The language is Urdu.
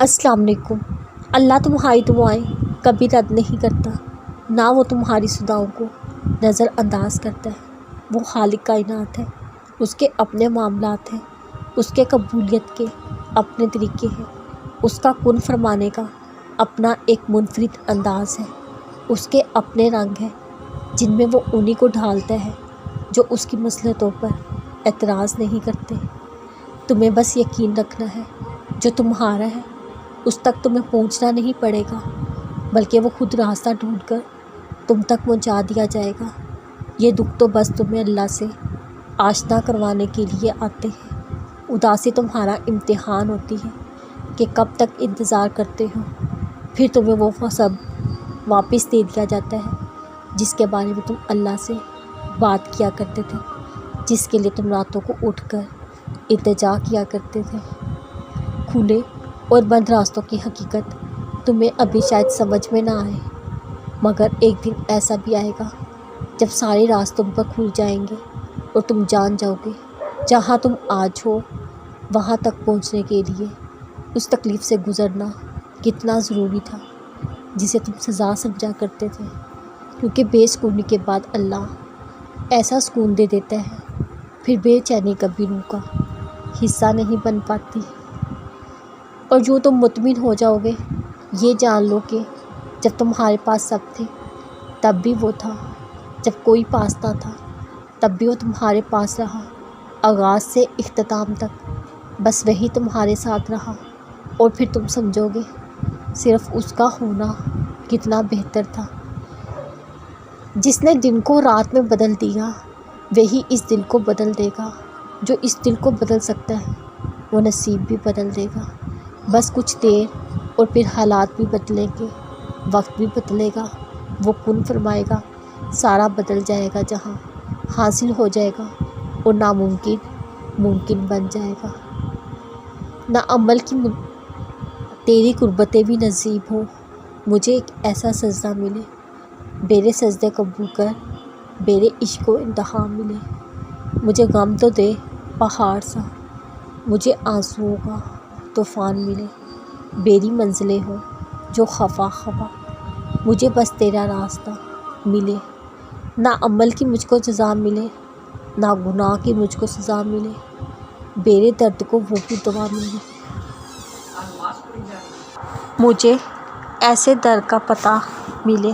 السلام علیکم۔ اللہ تمہاری دعائیں کبھی رد نہیں کرتا، نہ وہ تمہاری صداؤں کو نظر انداز کرتا ہے۔ وہ خالق کائنات ہے، اس کے اپنے معاملات ہیں، اس کے قبولیت کے اپنے طریقے ہیں، اس کا کن فرمانے کا اپنا ایک منفرد انداز ہے، اس کے اپنے رنگ ہیں جن میں وہ انہی کو ڈھالتا ہے جو اس کی مصلحتوں پر اعتراض نہیں کرتے۔ تمہیں بس یقین رکھنا ہے، جو تمہارا ہے اس تک تمہیں پہنچنا نہیں پڑے گا، بلکہ وہ خود راستہ ڈھونڈ کر تم تک پہنچا دیا جائے گا۔ یہ دکھ تو بس تمہیں اللہ سے آشنا کروانے کے لیے آتے ہیں۔ اداسی تمہارا امتحان ہوتی ہے کہ کب تک انتظار کرتے ہو، پھر تمہیں وہ سب واپس دے دیا جاتا ہے جس کے بارے میں تم اللہ سے بات کیا کرتے تھے، جس کے لیے تم راتوں کو اٹھ کر التجا کیا کرتے تھے۔ کھلے اور بند راستوں کی حقیقت تمہیں ابھی شاید سمجھ میں نہ آئے، مگر ایک دن ایسا بھی آئے گا جب سارے راستے تم پر کھل جائیں گے اور تم جان جاؤ گے جہاں تم آج ہو وہاں تک پہنچنے کے لیے اس تکلیف سے گزرنا کتنا ضروری تھا جسے تم سزا سمجھا کرتے تھے، کیونکہ بے سکونی کے بعد اللہ ایسا سکون دے دیتا ہے، پھر بے چینی کبھی روح کا حصہ نہیں بن پاتی۔ اور جو تم مطمئن ہو جاؤ گے، یہ جان لو کہ جب تمہارے پاس سب تھے تب بھی وہ تھا، جب کوئی پاس نہ تھا تب بھی وہ تمہارے پاس رہا، آغاز سے اختتام تک بس وہی تمہارے ساتھ رہا۔ اور پھر تم سمجھو گے صرف اس کا ہونا کتنا بہتر تھا۔ جس نے دن کو رات میں بدل دیا وہی اس دل کو بدل دے گا، جو اس دل کو بدل سکتا ہے وہ نصیب بھی بدل دے گا۔ بس کچھ دیر اور پھر حالات بھی بدلیں گے، وقت بھی بدلے گا، وہ کن فرمائے گا، سارا بدل جائے گا، جہاں حاصل ہو جائے گا اور ناممکن ممکن بن جائے گا۔ نہ عمل کی تیری قربتیں بھی نصیب ہوں، مجھے ایک ایسا سجدہ ملے، میرے سجدے قبول کر، میرے عشق و انتہا ملے۔ مجھے غم تو دے پہاڑ سا، مجھے آنسوؤں کا طوفان ملے، میری منزلیں ہوں جو خفا خفا، مجھے بس تیرا راستہ ملے۔ نہ عمل کی مجھ کو جزا ملے، نہ گناہ کی مجھ کو سزا ملے، میرے درد کو وہ بھی دوا ملے۔ مجھے ایسے در کا پتہ ملے